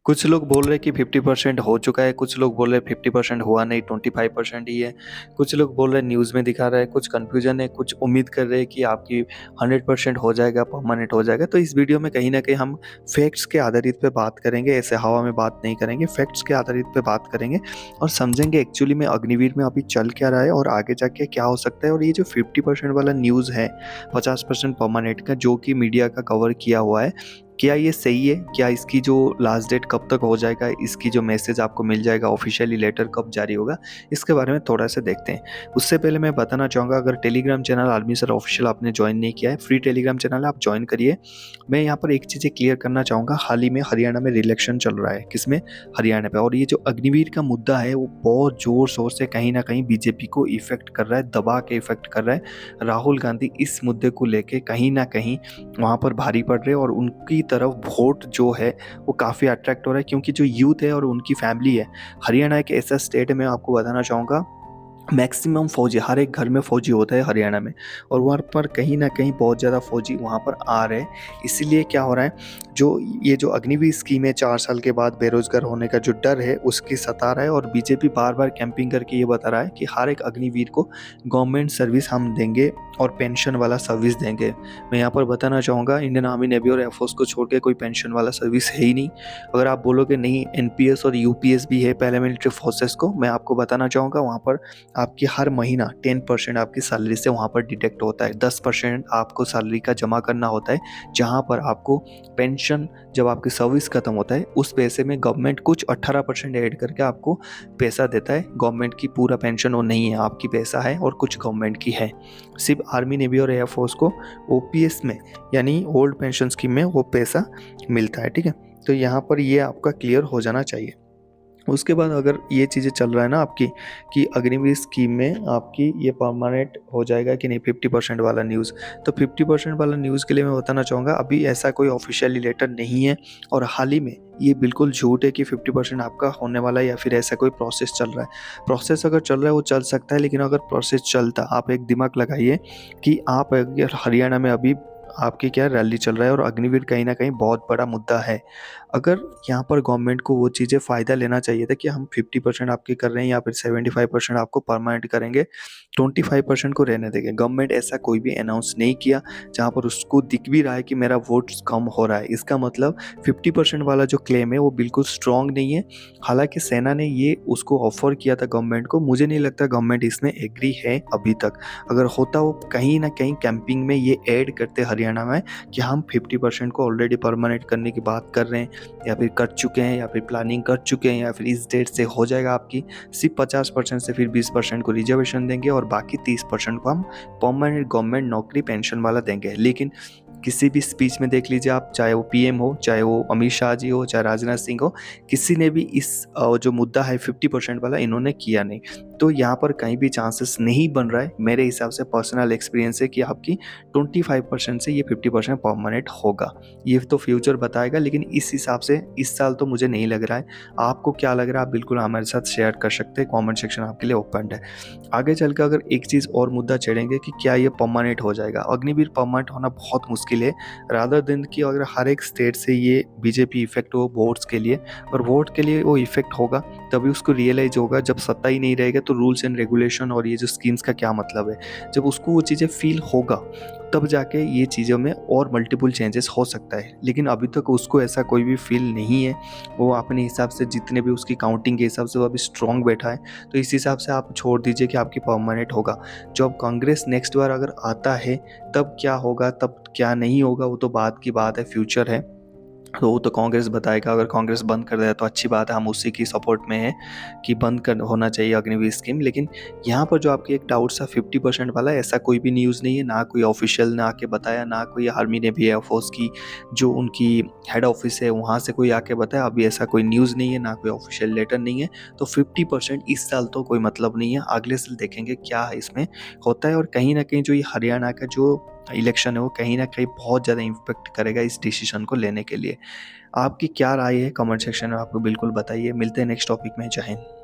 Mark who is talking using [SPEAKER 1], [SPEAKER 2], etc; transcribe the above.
[SPEAKER 1] कुछ लोग बोल रहे हैं कि 50% हो चुका है, कुछ लोग बोल रहे हैं 50% हुआ नहीं, 25% ही है। कुछ लोग बोल रहे हैं न्यूज़ में दिखा रहा है, कुछ कन्फ्यूजन है, कुछ उम्मीद कर रहे हैं कि आपकी 100% हो जाएगा, परमानेंट हो जाएगा। तो इस वीडियो में कहीं न कहीं हम फैक्ट्स के आधारित पे बात करेंगे, ऐसे हवा में बात नहीं करेंगे, फैक्ट्स के आधारित पे बात करेंगे और समझेंगे एक्चुअली में अग्निवीर में अभी चल क्या रहा है और आगे जाके क्या हो सकता है। और ये जो 50% वाला न्यूज़ है, 50% परमानेंट का जो कि मीडिया का कवर किया हुआ है, क्या ये सही है? क्या इसकी जो लास्ट डेट कब तक हो जाएगा? इसकी जो मैसेज आपको मिल जाएगा ऑफ़िशियली लेटर कब जारी होगा? इसके बारे में थोड़ा-सा देखते हैं। उससे पहले मैं बताना चाहूँगा, अगर Telegram channel army sir official आपने जॉइन नहीं किया है, फ्री टेलीग्राम चैनल है, आप जॉइन करिए। मैं यहाँ पर एक चीज़ें क्लियर करना चाहूँगा, हाल ही में हरियाणा में इलेक्शन चल रहा है, किसमें? हरियाणा पे। और ये जो अग्निवीर का मुद्दा है वो बहुत ज़ोर-शोर से कहीं न कहीं बीजेपी को इफ़ेक्ट कर रहा है, दबा के इफ़ेक्ट कर रहा है। राहुल गांधी इस मुद्दे को लेके कहीं न कहीं वहाँ पर भारी पड़ रहे हैं और उनकी तरफ वोट जो है वो काफ़ी अट्रैक्ट हो रहा है, क्योंकि जो यूथ है और उनकी फैमिली है। हरियाणा एक ऐसा स्टेट है, मैं आपको बताना चाहूँगा, मैक्सिमम फ़ौजी, हर एक घर में फ़ौजी होता है हरियाणा में और वहाँ पर कहीं न कहीं बहुत ज़्यादा फ़ौजी वहाँ पर आ रहे हैं। इसीलिए क्या हो रहा है, ये जो अग्निवीर स्कीम है, 4 साल के बाद बेरोज़गार होने का जो डर है उसकी सता रहा है और बीजेपी बार-बार कैंपिंग करके ये बता रहा है कि हर एक अग्निवीर को गवर्नमेंट सर्विस हम देंगे और पेंशन वाला सर्विस देंगे। मैं यहाँ पर बताना चाहूँगा, इंडियन आर्मी, नेवी और एयरफोर्स को छोड़ के कोई पेंशन वाला सर्विस है ही नहीं। अगर आप बोलोगे नहीं, एनपीएस और यूपीएस भी है पैरामिलिट्री फोर्सेस को, मैं आपको बताना चाहूँगा वहाँ पर आपकी हर महीना 10% आपकी सैलरी से वहाँ पर डिडक्ट होता है। 10% आपको सैलरी का जमा करना होता है, जहाँ पर आपको पेंशन, जब आपकी सर्विस खत्म होता है उस पैसे में गवर्नमेंट कुछ 18% ऐड करके आपको पैसा देता है। गवर्नमेंट की पूरा पेंशन वो नहीं है, आपकी पैसा है और कुछ गवर्नमेंट की है। सिर्फ आर्मी, नेवी और एयरफोर्स को ओपीएस में, यानी ओल्ड पेंशन स्कीम में वो पैसा मिलता है। ठीक है, तो यहाँ पर ये आपका क्लियर हो जाना चाहिए। उसके बाद अगर ये चीज़ें चल रहा है ना आपकी, कि अग्निवीर स्कीम में आपकी ये परमानेंट हो जाएगा कि नहीं, 50% वाला न्यूज़, तो 50% वाला न्यूज़ के लिए मैं बताना चाहूँगा अभी ऐसा कोई ऑफिशियली लेटर नहीं है और हाल ही में ये बिल्कुल झूठ है कि 50% आपका होने वाला है या फिर ऐसा कोई प्रोसेस चल रहा है। प्रोसेस अगर चल रहा है वो चल सकता है, लेकिन अगर प्रोसेस चलता, आप एक दिमाग लगाइए कि आप अगर हरियाणा में अभी आपकी क्या रैली चल रहा है और अग्निवीर कहीं न कहीं बहुत बड़ा मुद्दा है। अगर यहाँ पर गवर्नमेंट को वो चीज़ें फ़ायदा लेना चाहिए था कि हम 50% आपके कर रहे हैं या फिर 75% आपको परमानेंट करेंगे, 25% को रहने देंगे। गवर्नमेंट ऐसा कोई भी अनाउंस नहीं किया, जहाँ पर उसको दिख भी रहा है कि मेरा वोट्स कम हो रहा है। इसका मतलब 50% वाला जो क्लेम है वो बिल्कुल स्ट्रॉन्ग नहीं है। हालाँकि सेना ने ये उसको ऑफ़र किया था गवर्नमेंट को, मुझे नहीं लगता गवर्नमेंट इसमें एग्री है अभी तक। अगर होता वो कहीं न कहीं कैंपिंग में ये ऐड करते हरियाणा में कि हम 50% को ऑलरेडी परमानेंट करने की बात कर रहे हैं या फिर कर चुके हैं या फिर प्लानिंग कर चुके हैं या फिर इस डेट से हो जाएगा आपकी। सिर्फ 50% से फिर 20% को रिजर्वेशन देंगे और बाकी 30% को हम परमानेंट गवर्नमेंट नौकरी पेंशन वाला देंगे। लेकिन किसी भी स्पीच में देख लीजिए आप, चाहे वो पीएम हो, चाहे वो अमित शाह जी हो, चाहे राजनाथ सिंह हो, किसी ने भी इस जो मुद्दा है 50% वाला, इन्होंने किया नहीं। तो यहाँ पर कहीं भी चांसेस नहीं बन रहा है, मेरे हिसाब से पर्सनल एक्सपीरियंस है, कि आपकी 25% से ये 50% परमानेंट होगा। ये तो फ्यूचर बताएगा, लेकिन इस हिसाब से इस साल तो मुझे नहीं लग रहा है। आपको क्या लग रहा है, आप बिल्कुल हमारे साथ शेयर कर सकते हैं, कमेंट सेक्शन आपके लिए ओपन है। आगे चल के अगर एक चीज़ और मुद्दा छेड़ेंगे कि क्या ये परमानेंट हो जाएगा, अग्निवीर परमानेंट होना बहुत मुश्किल है, रादर देन कि अगर हर एक स्टेट से ये बीजेपी इफेक्ट हो वोट्स के लिए, और वोट के लिए वो इफेक्ट होगा तभी उसको रियलाइज होगा। जब सत्ता ही नहीं रहेगा तो रूल्स एंड रेगुलेशन और ये जो स्कीम्स का क्या मतलब है, जब उसको वो चीज़ें फील होगा तब जाके ये चीज़ों में और मल्टीपल चेंजेस हो सकता है। लेकिन अभी तक उसको ऐसा कोई भी फील नहीं है। वो अपने हिसाब से, जितने भी उसकी काउंटिंग के हिसाब से वो अभी स्ट्रॉन्ग बैठा है, तो इस हिसाब से आप छोड़ दीजिए कि आपकी परमानेंट होगा। जब कांग्रेस नेक्स्ट बार अगर आता है तब क्या होगा, तब क्या नहीं होगा, वो तो बाद की बात है, फ्यूचर है। तो वो तो कांग्रेस बताएगा। अगर कांग्रेस बंद कर दे तो अच्छी बात है, हम उसी की सपोर्ट में हैं कि बंद कर होना चाहिए अग्निवीर स्कीम। लेकिन यहाँ पर जो आपकी एक डाउट सा 50% वाला, ऐसा कोई भी न्यूज़ नहीं है, ना कोई ऑफिशियल ने आके बताया, ना कोई आर्मी ने भी, एयरफोर्स की जो उनकी हेड ऑफिस है वहाँ से कोई आके बताया। अभी ऐसा कोई न्यूज़ नहीं है, ना कोई ऑफिशियल लेटर नहीं है। तो 50% इस साल तो कोई मतलब नहीं है, अगले साल देखेंगे क्या इसमें होता है। और कहीं ना कहीं जो ये हरियाणा का जो इलेक्शन है वो कहीं ना कहीं बहुत ज़्यादा इम्पेक्ट करेगा इस डिसीजन को लेने के लिए। आपकी क्या राय है, कमेंट सेक्शन में आपको बिल्कुल बताइए। मिलते हैं नेक्स्ट टॉपिक में। जय हिंद।